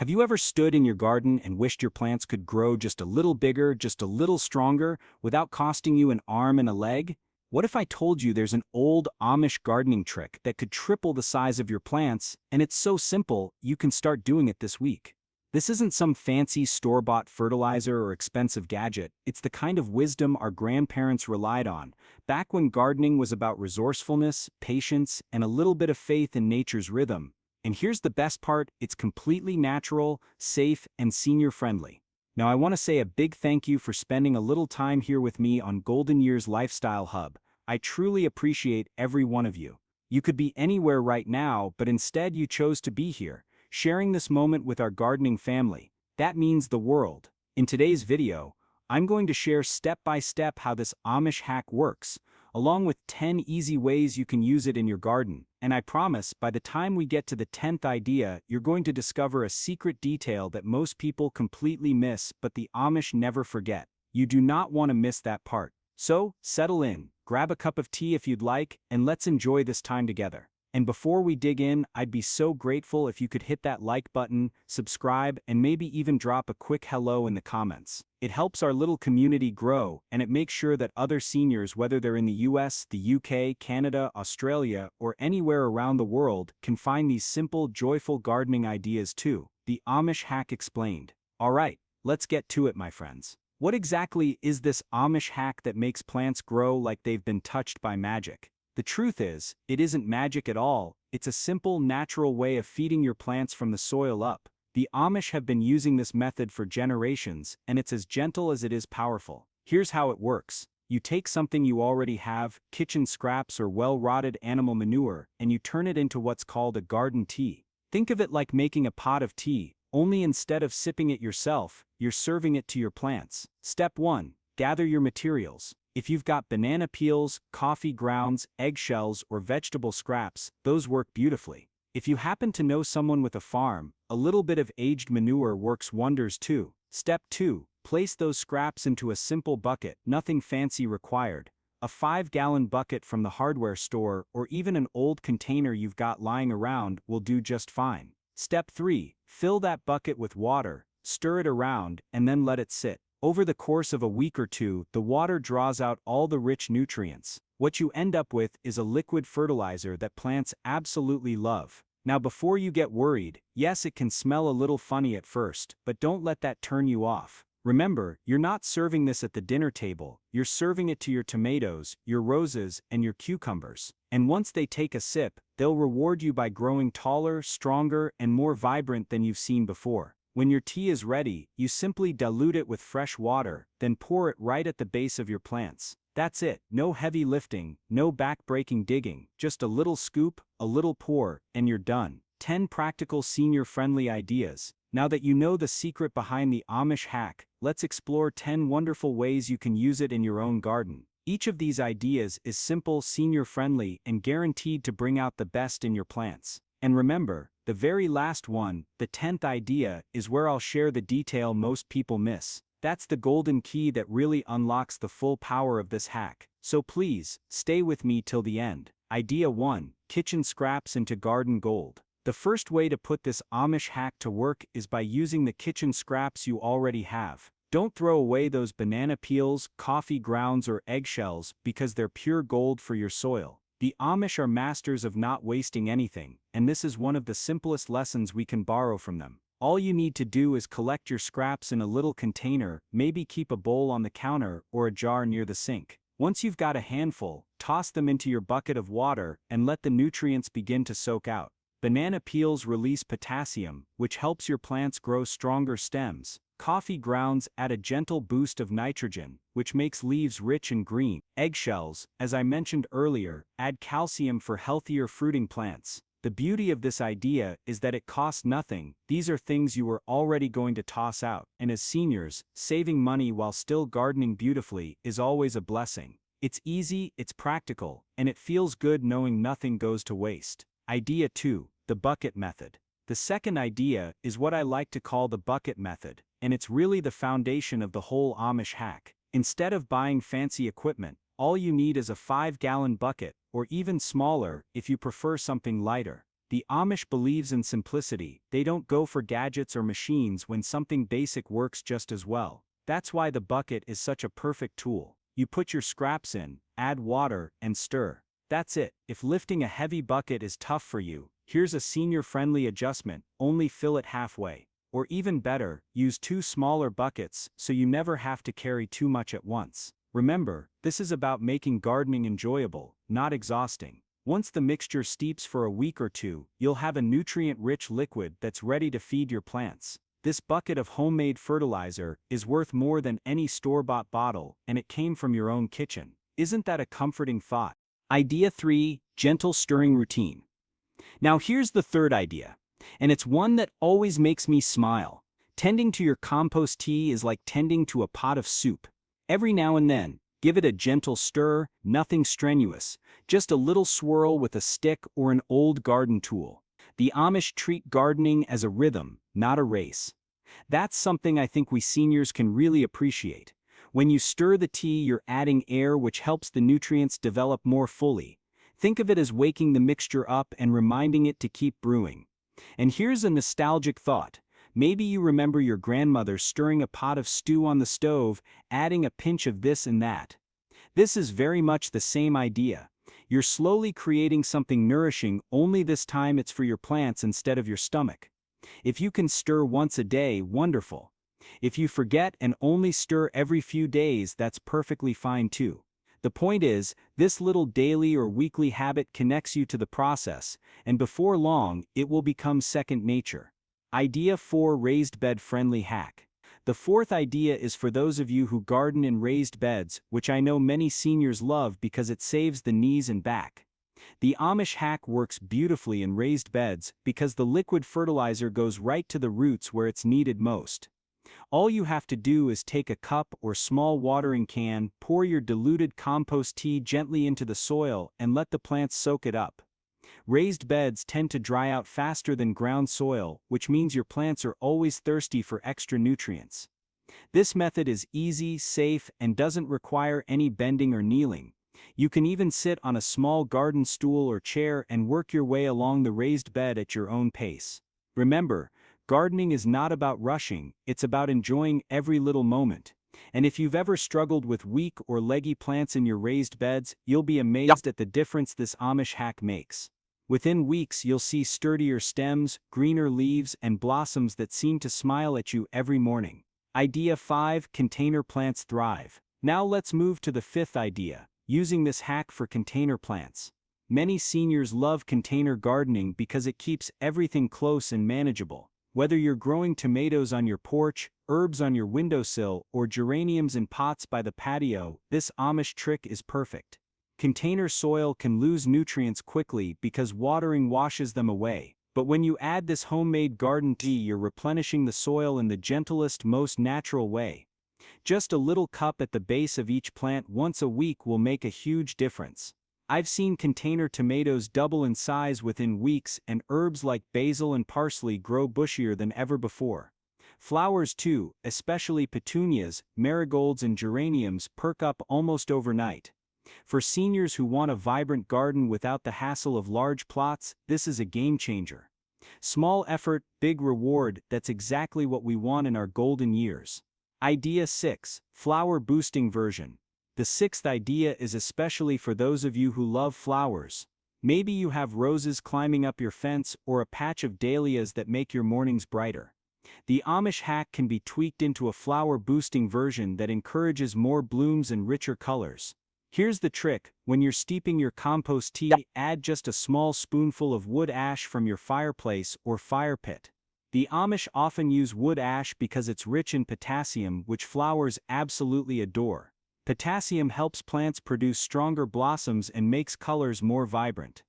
Have you ever stood in your garden and wished your plants could grow just a little bigger, just a little stronger, without costing you an arm and a leg? What if I told you there's an old Amish gardening trick that could triple the size of your plants, and it's so simple, you can start doing it this week? This isn't some fancy store-bought fertilizer or expensive gadget, it's the kind of wisdom our grandparents relied on, back when gardening was about resourcefulness, patience, and a little bit of faith in nature's rhythm. And here's the best part, it's completely natural, safe, and senior-friendly. Now I want to say a big thank you for spending a little time here with me on Golden Years Lifestyle Hub. I truly appreciate every one of you. You could be anywhere right now, but instead you chose to be here, sharing this moment with our gardening family. That means the world. In today's video, I'm going to share step-by-step how this Amish hack works, along with 10 easy ways you can use it in your garden. And I promise, by the time we get to the 10th idea, you're going to discover a secret detail that most people completely miss, but the Amish never forget. You do not want to miss that part. So, settle in, grab a cup of tea if you'd like, and let's enjoy this time together. And before we dig in, I'd be so grateful if you could hit that like button, subscribe, and maybe even drop a quick hello in the comments. It helps our little community grow, and it makes sure that other seniors, whether they're in the US, the UK, Canada, Australia, or anywhere around the world, can find these simple, joyful gardening ideas too. The Amish Hack Explained. Alright, let's get to it, my friends. What exactly is this Amish hack that makes plants grow like they've been touched by magic? The truth is, it isn't magic at all, it's a simple, natural way of feeding your plants from the soil up. The Amish have been using this method for generations, and it's as gentle as it is powerful. Here's how it works. You take something you already have, kitchen scraps or well-rotted animal manure, and you turn it into what's called a garden tea. Think of it like making a pot of tea, only instead of sipping it yourself, you're serving it to your plants. Step 1. Gather your materials. If you've got banana peels, coffee grounds, eggshells, or vegetable scraps, those work beautifully. If you happen to know someone with a farm, a little bit of aged manure works wonders too. Step 2. Place those scraps into a simple bucket, nothing fancy required. A 5-gallon bucket from the hardware store or even an old container you've got lying around will do just fine. Step 3. Fill that bucket with water, stir it around, and then let it sit. Over the course of a week or two, the water draws out all the rich nutrients. What you end up with is a liquid fertilizer that plants absolutely love. Now before you get worried, yes, it can smell a little funny at first, but don't let that turn you off. Remember, you're not serving this at the dinner table, you're serving it to your tomatoes, your roses, and your cucumbers. And once they take a sip, they'll reward you by growing taller, stronger, and more vibrant than you've seen before. When your tea is ready, you simply dilute it with fresh water, then pour it right at the base of your plants. That's it, no heavy lifting, no back-breaking digging, just a little scoop, a little pour, and you're done. 10 practical senior-friendly ideas. Now that you know the secret behind the Amish hack, let's explore 10 wonderful ways you can use it in your own garden. Each of these ideas is simple, senior-friendly, and guaranteed to bring out the best in your plants. And remember, the very last one, the 10th idea, is where I'll share the detail most people miss. That's the golden key that really unlocks the full power of this hack. So please, stay with me till the end. Idea 1. Kitchen scraps into garden gold. The first way to put this Amish hack to work is by using the kitchen scraps you already have. Don't throw away those banana peels, coffee grounds, or eggshells because they're pure gold for your soil. The Amish are masters of not wasting anything, and this is one of the simplest lessons we can borrow from them. All you need to do is collect your scraps in a little container, maybe keep a bowl on the counter or a jar near the sink. Once you've got a handful, toss them into your bucket of water and let the nutrients begin to soak out. Banana peels release potassium, which helps your plants grow stronger stems. Coffee grounds add a gentle boost of nitrogen, which makes leaves rich and green. Eggshells, as I mentioned earlier, add calcium for healthier fruiting plants. The beauty of this idea is that it costs nothing. These are things you were already going to toss out, and as seniors, saving money while still gardening beautifully is always a blessing. It's easy, it's practical, and it feels good knowing nothing goes to waste. Idea 2. The bucket method. The second idea is what I like to call the bucket method, and it's really the foundation of the whole Amish hack. Instead of buying fancy equipment, all you need is a 5-gallon bucket, or even smaller if you prefer something lighter. The Amish believes in simplicity. They don't go for gadgets or machines when something basic works just as well. That's why the bucket is such a perfect tool. You put your scraps in, add water, and stir. That's it. If lifting a heavy bucket is tough for you, here's a senior-friendly adjustment: only fill it halfway. Or even better, use two smaller buckets so you never have to carry too much at once. Remember, this is about making gardening enjoyable, not exhausting. Once the mixture steeps for a week or two, you'll have a nutrient-rich liquid that's ready to feed your plants. This bucket of homemade fertilizer is worth more than any store-bought bottle, and it came from your own kitchen. Isn't that a comforting thought? Idea 3. Gentle stirring routine. Now here's the third idea, and it's one that always makes me smile. Tending to your compost tea is like tending to a pot of soup. Every now and then, give it a gentle stir, nothing strenuous, just a little swirl with a stick or an old garden tool. The Amish treat gardening as a rhythm, not a race. That's something I think we seniors can really appreciate. When you stir the tea, you're adding air, which helps the nutrients develop more fully. Think of it as waking the mixture up and reminding it to keep brewing. And here's a nostalgic thought. Maybe you remember your grandmother stirring a pot of stew on the stove, adding a pinch of this and that. This is very much the same idea. You're slowly creating something nourishing, only this time it's for your plants instead of your stomach. If you can stir once a day, wonderful. If you forget and only stir every few days, that's perfectly fine too. The point is, this little daily or weekly habit connects you to the process, and before long, it will become second nature. Idea 4. Raised bed friendly hack. The fourth idea is for those of you who garden in raised beds, which I know many seniors love because it saves the knees and back. The Amish hack works beautifully in raised beds because the liquid fertilizer goes right to the roots where it's needed most. All you have to do is take a cup or small watering can, pour your diluted compost tea gently into the soil, and let the plants soak it up. Raised beds tend to dry out faster than ground soil, which means your plants are always thirsty for extra nutrients. This method is easy, safe, and doesn't require any bending or kneeling. You can even sit on a small garden stool or chair and work your way along the raised bed at your own pace. Remember, gardening is not about rushing, it's about enjoying every little moment. And if you've ever struggled with weak or leggy plants in your raised beds, you'll be amazed at the difference this Amish hack makes. Within weeks, you'll see sturdier stems, greener leaves, and blossoms that seem to smile at you every morning. Idea 5. Container plants thrive. Now let's move to the fifth idea, using this hack for container plants. Many seniors love container gardening because it keeps everything close and manageable. Whether you're growing tomatoes on your porch, herbs on your windowsill, or geraniums in pots by the patio, this Amish trick is perfect. Container soil can lose nutrients quickly because watering washes them away, but when you add this homemade garden tea, you're replenishing the soil in the gentlest, most natural way. Just a little cup at the base of each plant once a week will make a huge difference. I've seen container tomatoes double in size within weeks, and herbs like basil and parsley grow bushier than ever before. Flowers too, especially petunias, marigolds, and geraniums, perk up almost overnight. For seniors who want a vibrant garden without the hassle of large plots, this is a game changer. Small effort, big reward, that's exactly what we want in our golden years. Idea 6. Flower boosting version. The sixth idea is especially for those of you who love flowers. Maybe you have roses climbing up your fence or a patch of dahlias that make your mornings brighter. The Amish hack can be tweaked into a flower boosting version that encourages more blooms and richer colors. Here's the trick: when you're steeping your compost tea, add just a small spoonful of wood ash from your fireplace or fire pit. The Amish often use wood ash because it's rich in potassium, which flowers absolutely adore. Potassium helps plants produce stronger blossoms and makes colors more vibrant.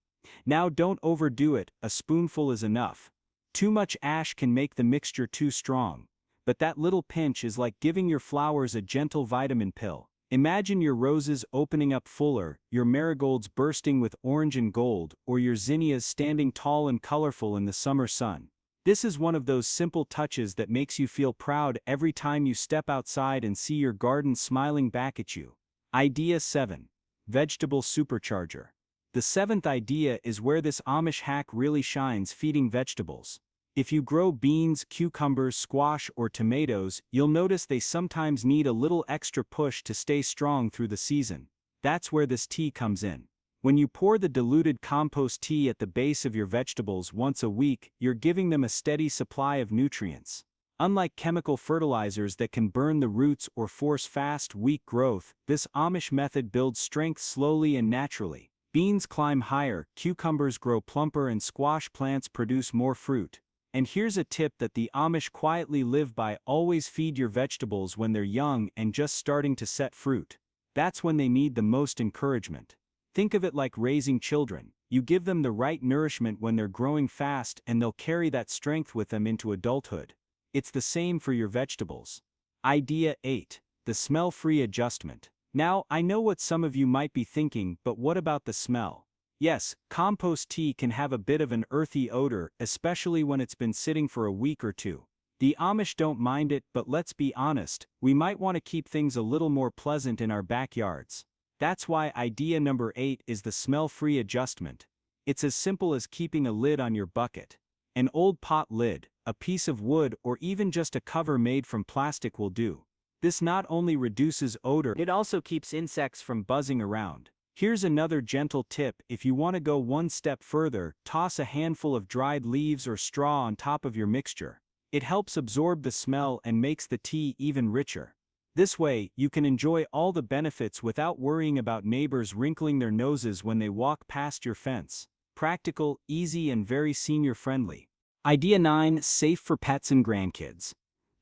Now don't overdo it, a spoonful is enough. Too much ash can make the mixture too strong, but that little pinch is like giving your flowers a gentle vitamin pill. Imagine your roses opening up fuller, your marigolds bursting with orange and gold, or your zinnias standing tall and colorful in the summer sun. This is one of those simple touches that makes you feel proud every time you step outside and see your garden smiling back at you. Idea 7. Vegetable supercharger. The seventh idea is where this Amish hack really shines: feeding vegetables. If you grow beans, cucumbers, squash, or tomatoes, you'll notice they sometimes need a little extra push to stay strong through the season. That's where this tea comes in. When you pour the diluted compost tea at the base of your vegetables once a week, you're giving them a steady supply of nutrients. Unlike chemical fertilizers that can burn the roots or force fast, weak growth, this Amish method builds strength slowly and naturally. Beans climb higher, cucumbers grow plumper, and squash plants produce more fruit. And here's a tip that the Amish quietly live by: always feed your vegetables when they're young and just starting to set fruit. That's when they need the most encouragement. Think of it like raising children. You give them the right nourishment when they're growing fast, and they'll carry that strength with them into adulthood. It's the same for your vegetables. Idea 8. The smell-free adjustment. Now, I know what some of you might be thinking, but what about the smell? Yes, compost tea can have a bit of an earthy odor, especially when it's been sitting for a week or two. The Amish don't mind it, but let's be honest, we might want to keep things a little more pleasant in our backyards. That's why idea number 8 is the smell-free adjustment. It's as simple as keeping a lid on your bucket. An old pot lid, a piece of wood, or even just a cover made from plastic will do. This not only reduces odor, it also keeps insects from buzzing around. Here's another gentle tip: if you want to go one step further, toss a handful of dried leaves or straw on top of your mixture. It helps absorb the smell and makes the tea even richer. This way, you can enjoy all the benefits without worrying about neighbors wrinkling their noses when they walk past your fence. Practical, easy, and very senior-friendly. Idea 9. Safe for pets and grandkids.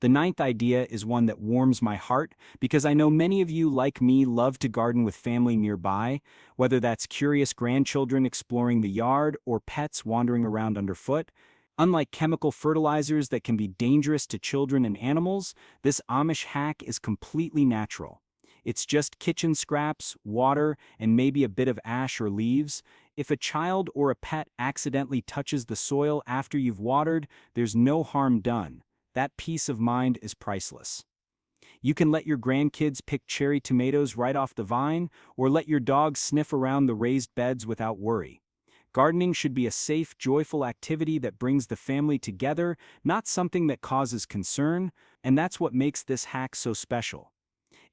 The ninth idea is one that warms my heart, because I know many of you, like me, love to garden with family nearby, whether that's curious grandchildren exploring the yard or pets wandering around underfoot. Unlike chemical fertilizers that can be dangerous to children and animals, this Amish hack is completely natural. It's just kitchen scraps, water, and maybe a bit of ash or leaves. If a child or a pet accidentally touches the soil after you've watered, there's no harm done. That peace of mind is priceless. You can let your grandkids pick cherry tomatoes right off the vine, or let your dog sniff around the raised beds without worry. Gardening should be a safe, joyful activity that brings the family together, not something that causes concern, and that's what makes this hack so special.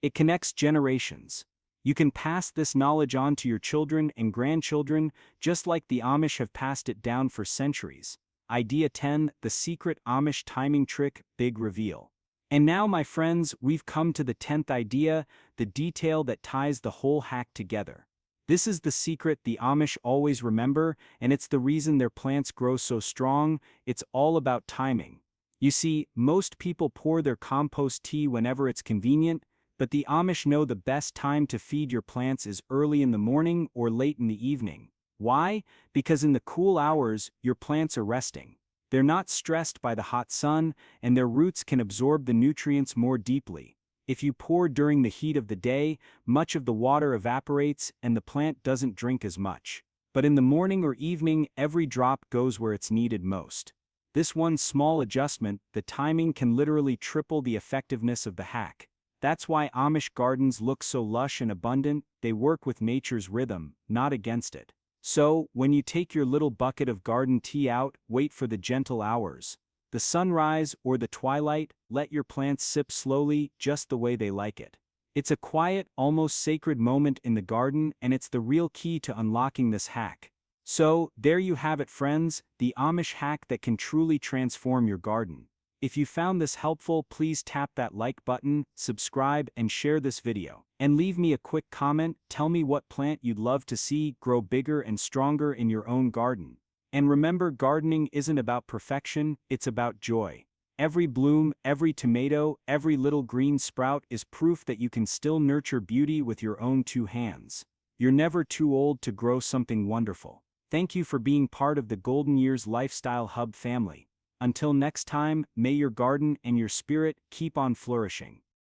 It connects generations. You can pass this knowledge on to your children and grandchildren, just like the Amish have passed it down for centuries. Idea 10. The secret Amish timing trick, big reveal. And now, my friends, we've come to the 10th idea, the detail that ties the whole hack together. This is the secret the Amish always remember, and it's the reason their plants grow so strong. It's all about timing. You see, most people pour their compost tea whenever it's convenient, but the Amish know the best time to feed your plants is early in the morning or late in the evening. Why? Because in the cool hours, your plants are resting. They're not stressed by the hot sun, and their roots can absorb the nutrients more deeply. If you pour during the heat of the day, much of the water evaporates and the plant doesn't drink as much. But in the morning or evening, every drop goes where it's needed most. This one small adjustment, the timing, can literally triple the effectiveness of the hack. That's why Amish gardens look so lush and abundant. They work with nature's rhythm, not against it. So, when you take your little bucket of garden tea out, wait for the gentle hours. The sunrise or the twilight, let your plants sip slowly, just the way they like it. It's a quiet, almost sacred moment in the garden, and it's the real key to unlocking this hack. So, there you have it, friends, the Amish hack that can truly transform your garden. If you found this helpful, please tap that like button, subscribe, and share this video. And leave me a quick comment. Tell me what plant you'd love to see grow bigger and stronger in your own garden. And remember, gardening isn't about perfection, it's about joy. Every bloom, every tomato, every little green sprout is proof that you can still nurture beauty with your own two hands. You're never too old to grow something wonderful. Thank you for being part of the Golden Years Lifestyle Hub family. Until next time, may your garden and your spirit keep on flourishing.